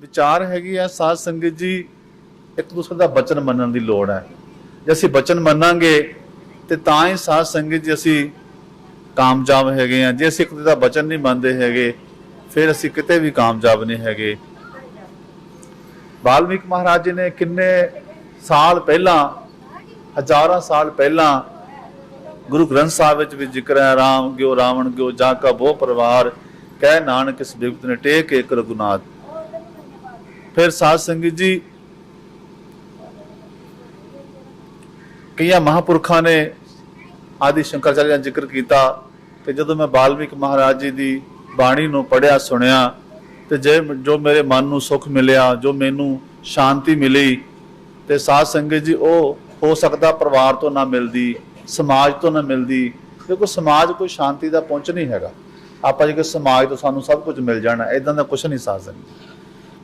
विचार हैगी है साध संगत जी, एक दूसरे का बचन मनन की लोड़ है। जे असीं बचन मनांगे तो तां ही साध संगत जी असीं कामयाब हैगे हैं। जे असीं एक दूसरे का बचन नहीं मनते हैगे फिर असीं किते भी कामयाब नहीं हैगे। वाल्मीकि महाराज जी ने किन्ने साल पहला, हजारां साल पहला गुरु ग्रंथ साहिब विच भी जिक्र है, राम ग्यो रावण ग्यो जाका बहु परिवार, कह नानक इस बिपत ने टेक एक रघुनाथ। फिर साध संगत जी कई महापुरखा ने आदि शंकराचार्य का जिक्र किया कि जदों मैं वाल्मीकि महाराज जी की बाणी नूं पढ़िया सुनिया तो जो मेरे मन नूं सुख मिलिया, जो मैनू शांति मिली, तो साध संगत जी वो हो सकता परिवार तो ना मिलती, समाज तो ना मिलती, क्योंकि समाज कोई शांति का पुंज नहीं हैगा। आप जो कि समाज तो सानू सब कुछ मिल जाना, इदां दा कुछ नहीं साध संगत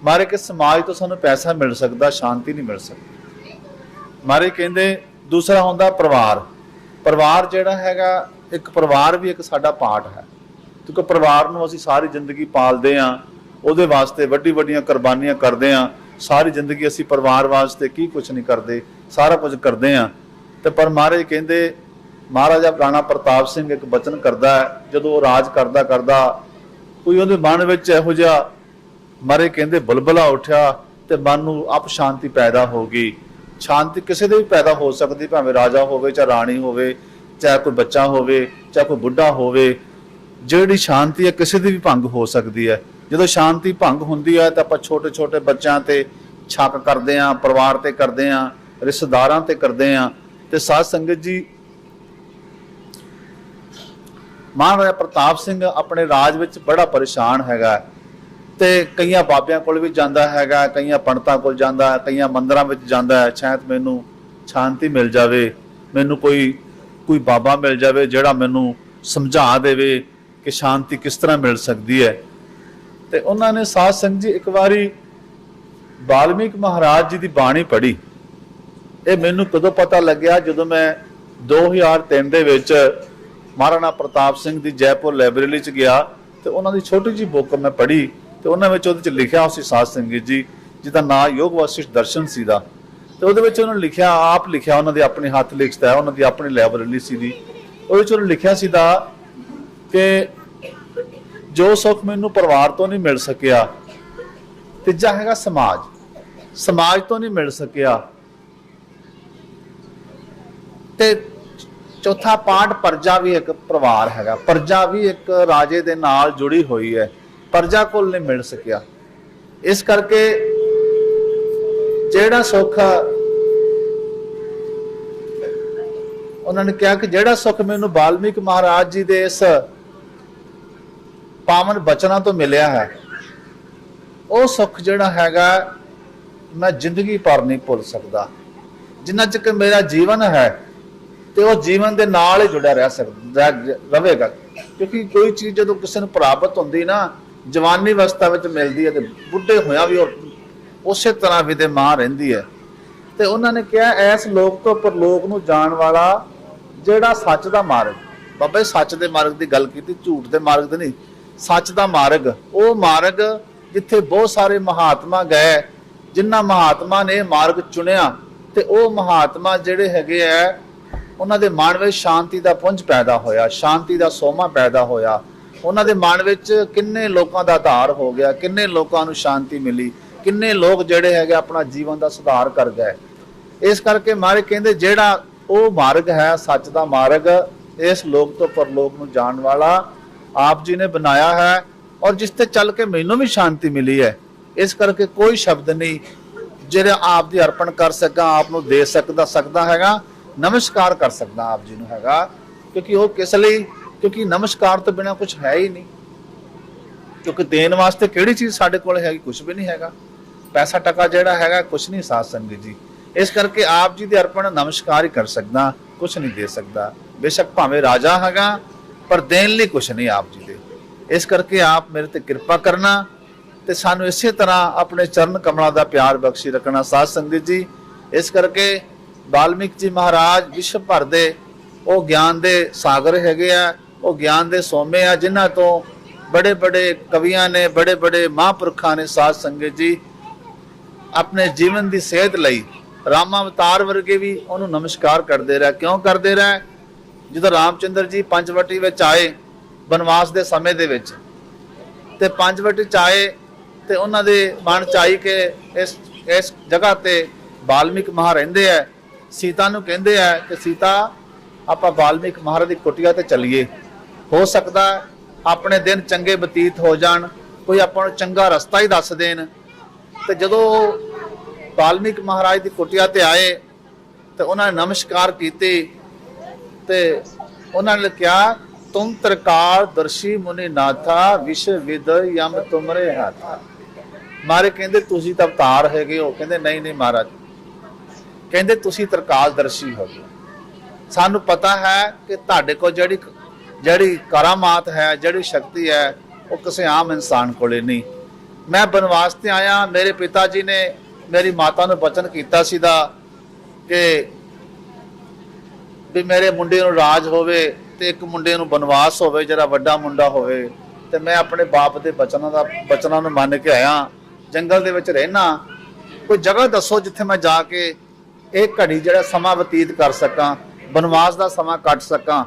मारे कि समाज तो सानू पैसा मिल सकता, शांति नहीं मिल सकती। मारे कहते दूसरा होंदा परिवार। परिवार जिहड़ा हैगा, एक परिवार भी एक साडा पार्ट है, क्योंकि परिवार नूं असीं सारी जिंदगी पालदे हां, उहदे वास्ते वड्डी वड्डियां कुर्बानियां करदे हां। सारी जिंदगी असीं परिवार वास्ते की कुछ नहीं करते, सारा कुछ करदे हां। ते पर महाराज कहंदे, महाराजा राणा प्रताप सिंह एक बचन करदा है, जदों वो राज करदा करदा कोई उहदे मन विच इहो जिहा मारे कहंदे बुलबुला उठिया ते मन नूं आप शांति पैदा हो गई। शांति किसी दे भी पैदा हो सकती, भावें राजा होवे चाहे राणी होवे, चाहे कोई बच्चा होवे, चाहे कोई बुढ़ा होवे। जिहड़ी शांति है किसी दी भी भंग हो सकती है। जदों शांति भंग हुंदी है तो आपां छोटे छोटे बच्चों ते शक करदे हां, परिवार ते करदे हां, रिश्तेदारां ते करदे हां। ते साध संगत जी महाराजा प्रताप सिंह अपने राज विच बड़ा परेशान हैगा, ते कई बाबियां कोल भी जांदा हैगा, कई पंडितां कोल जांदा है, कई मंदिरां विच जांदा है, शायद मैनू शांति मिल जावे, मैनू कोई बाबा मिल जावे जिहड़ा मैनू समझा देवे कि शांति किस तरह मिल सकती है। तो उन्होंने साध संगत जी एक बारी वाल्मीकि महाराज जी की बाणी पढ़ी। ये मैनू कदों पता लग्या, जदों मैं 2003 दे विच महाराणा प्रताप सिंह की जयपुर लाइब्रेरी च गया, तो उन्होंने छोटी जी बुक मैं पढ़ी, तो उन्होंने लिखा उसी साध संगत जी जिसका नाम योग वशिष्ठ दर्शन सीधा। तो उन्होंने लिखा, आप लिखा, उन्होंने अपने हाथ लिखता है, उन्होंने अपनी लाइब्रेरी सी, उन्होंने लिखा सीधा कि जो सुख मैनू परिवार तो नहीं मिल सकिया, तीजा हैगा समाज तो नहीं मिल सकिया, ते चौथा पार्ट प्रजा भी एक परिवार हैगा, प्रजा भी एक राजे दे नाल जुड़ी हुई है, प्रजा को नहीं मिल सकिया। इस करके जेड़ा सुख उन्होंने कहा कि जेड़ा सुख मैनू वाल्मीकि महाराज जी दे इस पावन बचना तो मिलिया है, वो सुख जिहड़ा हैगा मैं जिंदगी भर नहीं भुल सकता। जिन्ना चिर मेरा जीवन है तो वह जीवन के नाल ही जुड़ा रहेगा, क्योंकि कोई चीज़ जो किसी को प्राप्त होती ना जवानी अवस्था में मिलती है तो बुढ़े होया भी उस तरह विद्यमान रहिंदी है। तो उन्होंने कहा इस लोक तो परलोक नूं जाण वाला जिहड़ा सच दा मार्ग, बाबा सच दे मार्ग की गल की, झूठ के मार्ग नहीं, सच दा मार्ग, वो मार्ग जिथे बहुत सारे महात्मा गए, जिन्हां महात्मा ने मार्ग चुनिया, तो वो महात्मा जिहड़े हैगे है उन्हां दे मन विच शांति का पुंज पैदा होया, शांति का सोमा पैदा होया। उन्हां दे मन विच किन्ने लोकां दा उद्धार हो गया, किन्ने लोकां नूं शांति मिली, किन्ने लोग जिहड़े हैगे अपना जीवन का सुधार कर गए। इस करके मारे कहंदे जिहड़ा वो मार्ग है सच दा मार्ग, इस लोक तो परलोक नूं जाण वाला आप जी ने बनाया है, और जिसते चल के मैनू भी शांति मिली है। इस करके कोई शब्द नहीं जिहड़ा आप जी अर्पण कर सका, आप नूं दे सकदा हैगा, नमस्कार कर सकदा आप जी नूं हैगा, क्योंकि वो किस लई, क्योंकि नमस्कार तो बिना कुछ है ही नहीं, क्योंकि देन वास्ते किहड़ी चीज़ साडे कोल हैगी, कुछ भी नहीं हैगा, पैसा टका जिहड़ा हैगा कुछ नहीं साध संगत जी। इस करके आप जी दे अर्पण नमस्कार ही कर सकदा, कुछ नहीं दे सकदा। बेशक भावें राजा हैगा पर देन लई कुछ नहीं आप जी दे। इस करके आप मेरे ते कृपा करना ते सानू इसे तरह अपने चरण कमलों का प्यार बख्शी रखना साध संगत जी। इस करके वाल्मीकि जी महाराज विश्व भर दे वो ज्ञान दे सागर हैगे आ, वो ज्ञान दे सोमे आ, जिन्हां तो बड़े बड़े कवियां ने, बड़े बड़े महापुरखा ने साध संगत जी अपने जीवन की सेहत लई रामा अवतार वर्गे भी उन्होंने नमस्कार करते रहे। क्यों करते रहे? जो रामचंद्र जी पंचवटी में आए बनवास के समय ते पंचवटी आए तो उन्होंने मन च आई कि इस जगह ते वाल्मीकि महाराज रहिंदे है। सीता नूं कहंदे है कि सीता आपां वाल्मीकि महाराज की कुटिया ते चलीए, हो सकता अपने दिन चंगे बतीत हो जान, कोई आपां नूं चंगा रस्ता ही दस देन। तो जदों वाल्मीकि महाराज की कुटिया ते आए तो उन्होंने नमस्कार कीते ते उन्होंने कहा, तुम त्रिकाल दर्शी मुनि नाथा विश्व विद यम तुमरे हाथा। महाराज कहते तुसी तो अवतार हैगे हो? कहते नहीं नहीं महाराज, कहते तुसी त्रिकाल दर्शी हो। सानू पता है कि तुहाडे कोल जिहड़ी करामात है, जिहड़ी शक्ति है, वो किसी आम इंसान कोले नहीं। मैं बनवास ते आया, मेरे पिता जी ने मेरी माता नूं वचन कीता सीदा कि भी मेरे मुंडे नूं राज होवे ते एक मुंडे नूं बनवास होवे, जिहड़ा वड्डा मुंडा होवे। ते मैं अपने बाप के बचनां नूं मन के आया, जंगल दे विच रहना, कोई जगह दसो जिथे मैं जाके एक घड़ी जिहड़ा समा बतीत कर सकां, बनवास का समा कट सकां।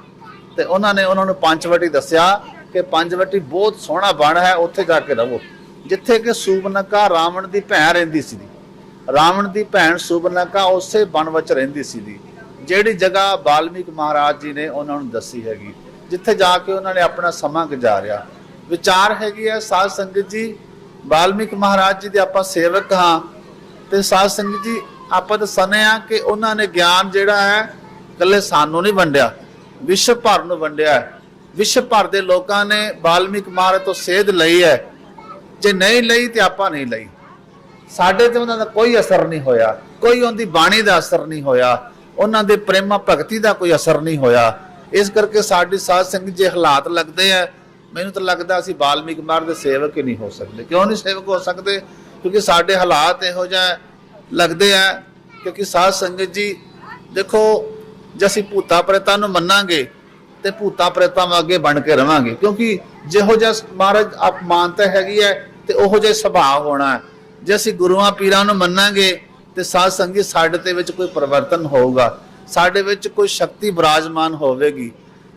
ते उन्होंने पंचवटी दस्या कि पंचवटी बहुत सोहना बन है, उत्थे जाके रहो, जिथे कि सूबनका रावण की भैन रहिंदी सी। रावण की भैन सूबनका उस बन विच रहिंदी सी, जिहड़ी जगह वाल्मीकि महाराज जी ने उन्होंने दसी हैगी, जिथे जाके उन्होंने अपना समा गुजारिया। विचार हैगी है साध संगत जी, वाल्मीकि महाराज जी के आपां सेवक हाँ, तो साध संगत जी आपां तो सने आ कि उन्होंने ज्ञान जिहड़ा है कल्ले सानू नहीं वंडिया, विश्व भर नूं वंडिया है। विश्व भर के लोगों ने वाल्मीकि महाराज तो सेध लई है, जे नहीं लई तो आपां नहीं लई। साडे ते उन्हां दा कोई असर नहीं होया, कोई उनकी बाणी का असर नहीं होया, उन्हां दे प्रेमा भगती का कोई असर नहीं होया। इस करके साडी साध संगत जे हालात लगते हैं, मैनूं तो लगता असीं वाल्मीकि महाराज दे सेवक ही नहीं हो सकते। क्यों नहीं सेवक हो सकते? क्योंकि साडे हालात इहो जिहे लगते हैं। क्योंकि साध संगत जी देखो, जे असीं भूतां प्रेतां नूं मन्नांगे ते भूतां प्रेतां अगे बन के रवांगे, क्योंकि जिहो जिहा महाराज आप मानता हैगी है ते उहो जिहा सुभाव होना है। जे असीं गुरुआं पीरां नूं मन्नांगे ते साध संगत साडे ते विच कोई परिवर्तन होऊगा, साडे विच कोई शक्ति विराजमान होवेगी।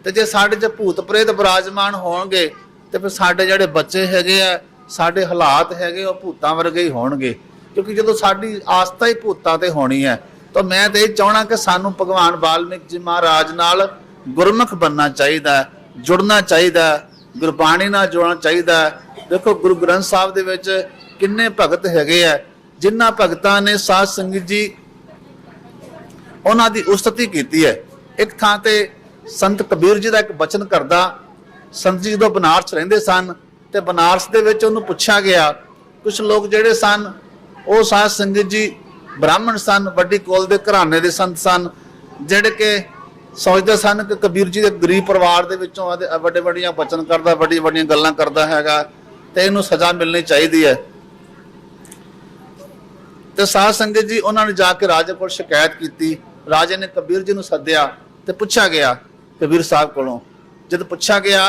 ते जे साडे च भूत प्रेत विराजमान होणगे ते फिर साडे जिहड़े बच्चे हैगे आ, साडे हालात हैगे वो भूतां वर्गे ही होणगे। क्योंकि जदों साडी आस्था ही भूतां ते होनी है, तो मैं तो ये चाहना कि सानू भगवान वाल्मीकि जी महाराज नाल गुरमुख बनना चाहिए, जुड़ना चाहिए, गुरबाणी नाल जुड़ना चाहिए। देखो गुरु ग्रंथ साहब दे विच किन्ने भगत हैगे आ, जिन्हां भगतां ने साध संगत जी उन्हां दी उस्तति कीती है। एक थां ते संत कबीर जी का एक बचन करदा, संत जी जदों बनारस रहिंदे सन ते बनारस दे विच उहनूं पुछया गया, कुछ लोग जिहड़े सन वो साध संगत जी ब्राह्मण सन, वड्डी कोल दे घराने दे संत सन, जिहड़े के सोचते सन कि कबीर जी के गरीब परिवार दे विचों वड्डे वड्डियां बचन करदा, वड्डियां वड्डियां गल्लां करदा हैगा ते इहनूं सज़ा मिलनी चाहिदी है। ते साध संगत जी उन्होंने जाके राजे कोल शिकायत की। राजे ने कबीर जी नूं सद्दिया ते पुछया गया कबीर साहब कोलों, जद पुछया गया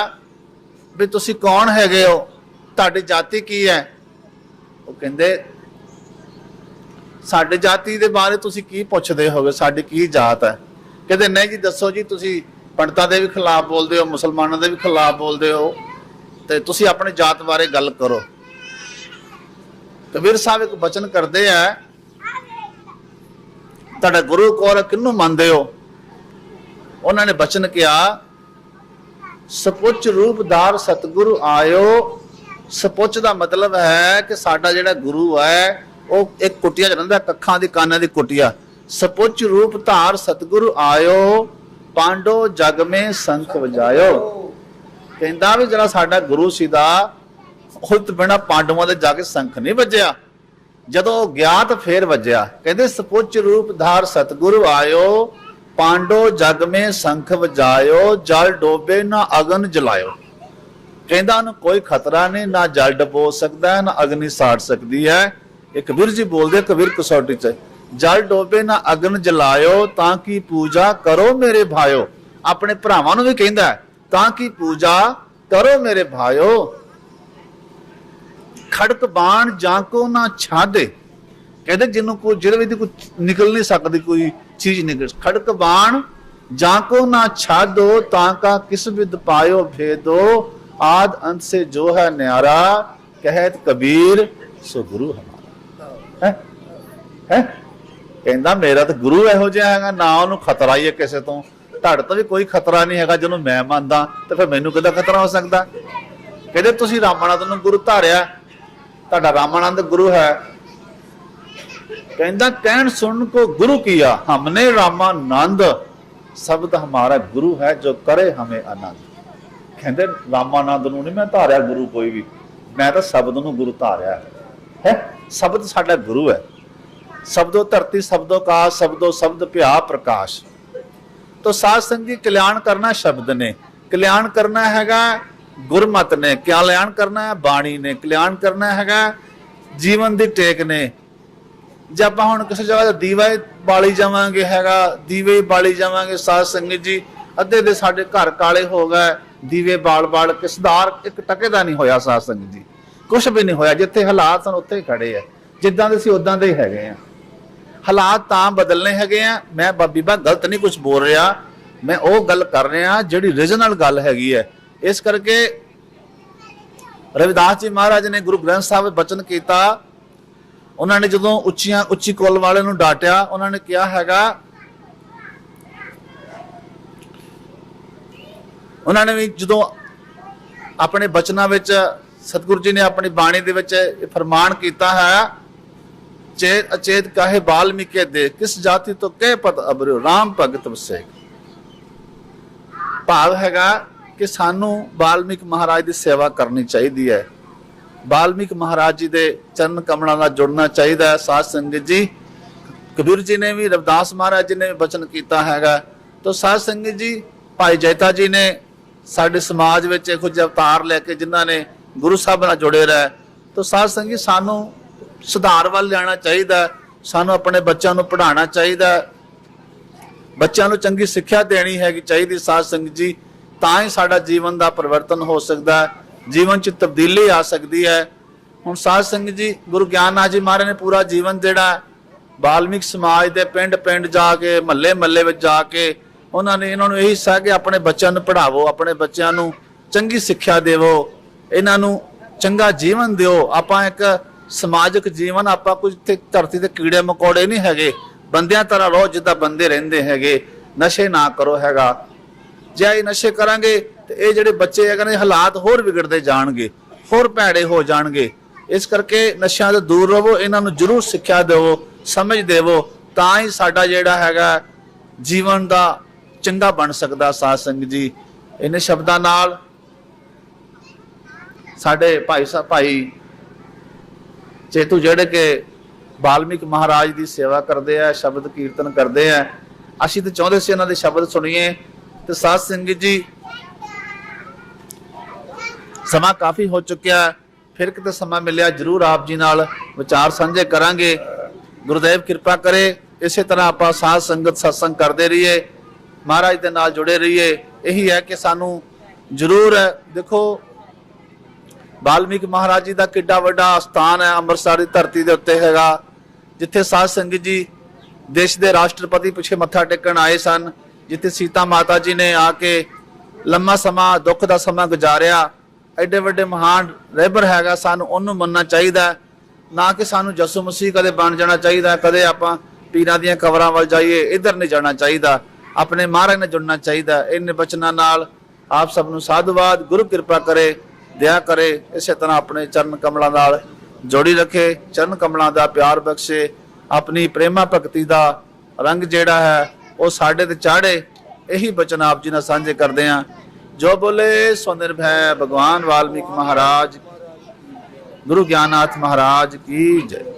भी तुसीं कौन हैगे हो, तुहाडी जाति की है? वो कहंदे साडी जाति के बारे तुसीं की पुछदे होगे, साडी की जात है? कहते नहीं जी दसो जी, तुसीं पंडितां दे भी खिलाफ बोलते हो, मुसलमानों के भी खिलाफ बोलते हो, तो तुसीं अपनी जात बारे गल करो। कबीर साहब एक बचन करते हैं, तुहाडा गुरु कौर किन्नू मनदे हो? उन्होंने बचन किया, सपुच रूपधार सतगुरु आयो। सपुच का मतलब है कि साडा जिहड़ा गुरु है वो एक कुटिया च रहिंदा, कखां दी कानां दी कुटिया। सपुच रूप धार सतगुरु आयो, पांडो जग में शंख वजायो। कहंदा भी जिहड़ा साडा गुरु सीधा खुद बिना पांडवों दे जाके शंख नहीं वजया, जदों गया तो फिर वजया। कहंदे सपुच रूप धार सतगुरु आयो, पांडो जग में शंख वजायो, जल डोबे ना अगन जलायो। कहंदा उन्हें कोई खतरा नहीं, ना जल डबो सकता है, ना अग्नि साड़ सकती है। ये कबीर जी बोलते कबीर कसौटी च, जल डोबे ना अगन जलायो, ताकि पूजा करो मेरे भायो। अपने भरावां नूं भी कहंदा है ताकि पूजा करो मेरे भायो। ਖੜਕ ਬਾਣ ਜਾਂ ਕੋ ਨਾ ਛਾਦੇ, ਕਹਿੰਦੇ ਜਿਹਨੂੰ ਕੋਈ ਜਿਹਦੇ ਵਿੱਚ ਕੋਈ ਨਿਕਲ ਨਹੀਂ ਸਕਦੀ ਕੋਈ ਚੀਜ਼ ਨਿਕਲ, ਖੜਕ ਬਾਣ ਜਾਂ को ना छादो ताका किस विद पायो भेदो, आद अंत से जो है न्यारा कहत कबीर सो गुरु हमारा। है कहता मेरा तो गुरु ਇਹੋ ਜਿਹਾ ਹੈਗਾ, ਨਾ ਉਹਨੂੰ ਖਤਰਾ ਹੀ ਹੈ ਕਿਸੇ ਤੋਂ, ਤੁਹਾਡੇ ਤੋਂ ਵੀ ਕੋਈ ਖਤਰਾ ਨਹੀਂ ਹੈਗਾ। ਜਿਹਨੂੰ ਮੈਂ ਮੰਨਦਾ ਤੇ ਫਿਰ ਮੈਨੂੰ ਕਿਹਦਾ ਖਤਰਾ ਹੋ ਸਕਦਾ। ਕਹਿੰਦੇ ਤੁਸੀਂ ਰਾਮਾਨੰਦ ਨੂੰ ਗੁਰੂ ਧਾਰਿਆ, ਤੁਹਾਡਾ ਰਾਮਾਨੰਦ ਗੁਰੂ ਹੈ। ਕਹਿੰਦਾ ਕਹਿਣ ਸੁਣ ਕੋ ਗੁਰੂ ਕੀਆ, हमने रामानंद शब्द हमारा गुरु है जो करे हमें आनंद। कहते रामानंद ਨੂੰ ਨਹੀਂ ਮੈਂ ਧਾਰਿਆ ਗੁਰੂ ਕੋਈ ਵੀ, ਮੈਂ ਤਾਂ ਸ਼ਬਦ ਨੂੰ ਗੁਰੂ ਧਾਰਿਆ ਹੈ। शब्द ਸਾਡਾ ਗੁਰੂ ਹੈ। शब्दो धरती शब्दों का शब्दों शब्द भ्या प्रकाश। तो साध संगी कल्याण करना शब्द ने, कल्याण करना हैगा गुरमत ने, कल्याण करना है बाणी ने, कल्याण करना हैगा जीवन दी टेक ने। ਜੇ ਆਪਾਂ ਹੁਣ ਕਿਸੇ ਜਗ੍ਹਾ ਤੇ ਦੀਵਾ ਬਾਲੀ ਜਾਵਾਂਗੇ ਹੈਗਾ, ਦੀਵੇ ਬਾਲੀ ਜਾਵਾਂਗੇ ਸਾਧ ਸੰਗਤ ਜੀ, ਅੱਧੇ ਦੇ ਸਾਡੇ ਘਰ ਕਾਲੇ ਹੋ ਗਏ ਦੀਵੇ ਬਾਲ ਬਾਲ ਕੇ, ਸੁਧਾਰ ਇੱਕ ਟਕੇ ਦਾ ਨਹੀਂ ਹੋਇਆ ਸਾਧ ਸੰਗਤ ਜੀ, ਕੁਛ ਵੀ ਨਹੀਂ ਹੋਇਆ। ਜਿੱਥੇ ਹਾਲਾਤ ਹਨ ਉੱਥੇ ਹੀ ਖੜੇ ਆ, ਜਿੱਦਾਂ ਦੇ ਸੀ ਉਦਾਂ ਦੇ ਹੀ ਹੈਗੇ ਆ। ਹਾਲਾਤ ਤਾਂ ਬਦਲਨੇ ਹੈਗੇ ਆ। ਮੈਂ ਬੀਬਾ ਗਲਤ ਨਹੀਂ ਕੁਝ ਬੋਲ ਰਿਹਾ, ਮੈਂ ਉਹ ਗੱਲ ਕਰ ਰਿਹਾ ਜਿਹੜੀ ਰੀਜਨਲ ਗੱਲ ਹੈਗੀ ਹੈ। ਇਸ ਕਰਕੇ ਰਵਿਦਾਸ ਜੀ ਮਹਾਰਾਜ ਨੇ ਗੁਰੂ ਗ੍ਰੰਥ ਸਾਹਿਬ ਵਿੱਚ ਬਚਨ ਕੀਤਾ। ਉਹਨਾਂ ਨੇ ਜਦੋਂ ਉੱਚੀ ਕੁਲ ਵਾਲੇ ਨੂੰ ਡਾਂਟਿਆ, ਉਹਨਾਂ ਨੇ ਕਿਹਾ ਹੈਗਾ, ਉਹਨਾਂ ਨੇ ਵੀ ਜਦੋਂ ਆਪਣੇ ਬਚਨਾਂ ਵਿੱਚ ਸਤਿਗੁਰੂ ਜੀ ਨੇ ਆਪਣੀ ਬਾਣੀ ਦੇ ਵਿੱਚ ਫਰਮਾਨ ਕੀਤਾ ਹੈ, ਚੇਤ ਅਚੇਤ ਕਾਹੇ ਬਾਲਮੀਕੇ ਦੇ, ਕਿਸ ਜਾਤੀ ਤੋਂ ਕਹਿ ਪਤ ਅਬਰਿਓ ਰਾਮ ਭਗਤ ਵਸੇ। ਭਾਵ ਹੈਗਾ ਕਿ ਸਾਨੂੰ ਵਾਲਮੀਕ ਮਹਾਰਾਜ ਦੀ ਸੇਵਾ ਕਰਨੀ ਚਾਹੀਦੀ ਹੈ, वाल्मीक महाराज जी दे चरण कमलों ਨਾਲ जुड़ना चाहिए। साध संगत जी कबीर जी ने भी, रविदास महाराज जी ने भी बचन किया हैगा। तो साध संगत जी भाई जैता जी ने साडे समाज में ਇਹੋ ਜਿਹੇ अवतार लैके जिन्हां ने गुरु साहब नाल जुड़े रहे। तो साध संगत सानू सुधार वाल लियाना चाहिए, सानू अपने बच्चों को पढ़ाना चाहिए, बच्चों को चंगी सिक्ख्या देनी हैगी चाहिए साध संगत जी, तां ही साडा जीवन का परिवर्तन हो सकता है, जीवन च तब्दीली आ सकती है। हुण साध संगत जी गुरु ज्ञाननाथ जी महाराज ने पूरा जीवन जिहड़ा वाल्मीकि समाज के पिंड पिंड जाके महल्ले महल्ले में जाके उन्होंने इन्होंने यही सह कि अपने बच्चों को पढ़ावो, अपने बच्चों को चंगी सिक्ख्या देवो, इन्हों चंगा जीवन दिओ। आपां एक समाजिक जीवन, आपां कुछ धरती के कीड़े मकोड़े नहीं हैगे, बंदियां तरह रहो जिद्दां बंदे रहिंदे हैगे, नशे ना करो हैगा। जे ये नशे करांगे तो ये जिहड़े बच्चे है हालात होर बिगड़ते जाणगे, होर भैड़े हो जाणगे। इस करके नशियां तो दूर रहो, इन्हों जरूर सिक्ख्या देवो, समझ देवो, तां ही साडा जिहड़ा हैगा जीवन का चंगा बन सकदा। साध संगत जी इन्हें शब्दां नाल साडे भाई चेतू जिहड़े के वाल्मीकि महाराज की सेवा करते हैं, शब्द कीर्तन करते हैं, असीं तो चाहुंदे सी इन्हां दे शब्द सुणीए। तो साध संगत जी समा काफ़ी हो चुकिया, फिर किते समा मिलिया जरूर आप जी नाल विचार साझे करांगे। गुरुदेव कृपा करे इसे तरह आप साध संगत सत्संग करते रहिए, महाराज के नाल जुड़े रहिए। यही है कि सानू जरूर देखो वाल्मीकि महाराज जी का किड्डा वड्डा स्थान है अमृतसर की धरती के उत्ते हैगा, जिथे साध संगत जी देश के राष्ट्रपति पिछे मत्था टेकण आए सन, जिथे सीता माता जी ने आके लम्मा समा दुख का समा गुजारिया। एडे वड्डे महान रहबर हैगा, सानू उन्होंने मनना चाहिए, ना कि सानू जस्सू मसीह कदे बन जाना चाहिए, कदे आपां पीरां दीयां कबरां वल जाइए, इधर नहीं जाना चाहिए, अपने महाराज ने जुड़ना चाहिए। इन बचनां नाल आप सबनूं साधुवाद, गुरु कृपा करे, दया करे, इस तरह अपने चरण कमलों नाल जोड़ी रखे, चरण कमलों का प्यार बख्शे, अपनी प्रेमा भगती का रंग जिहड़ा है वो साडे ते चाढ़े। यही बचन आप जी नाल साझे करदे हां। जो बोले सो निर्भय भगवान वाल्मीकि महाराज, गुरु ज्ञाननाथ महाराज की जय।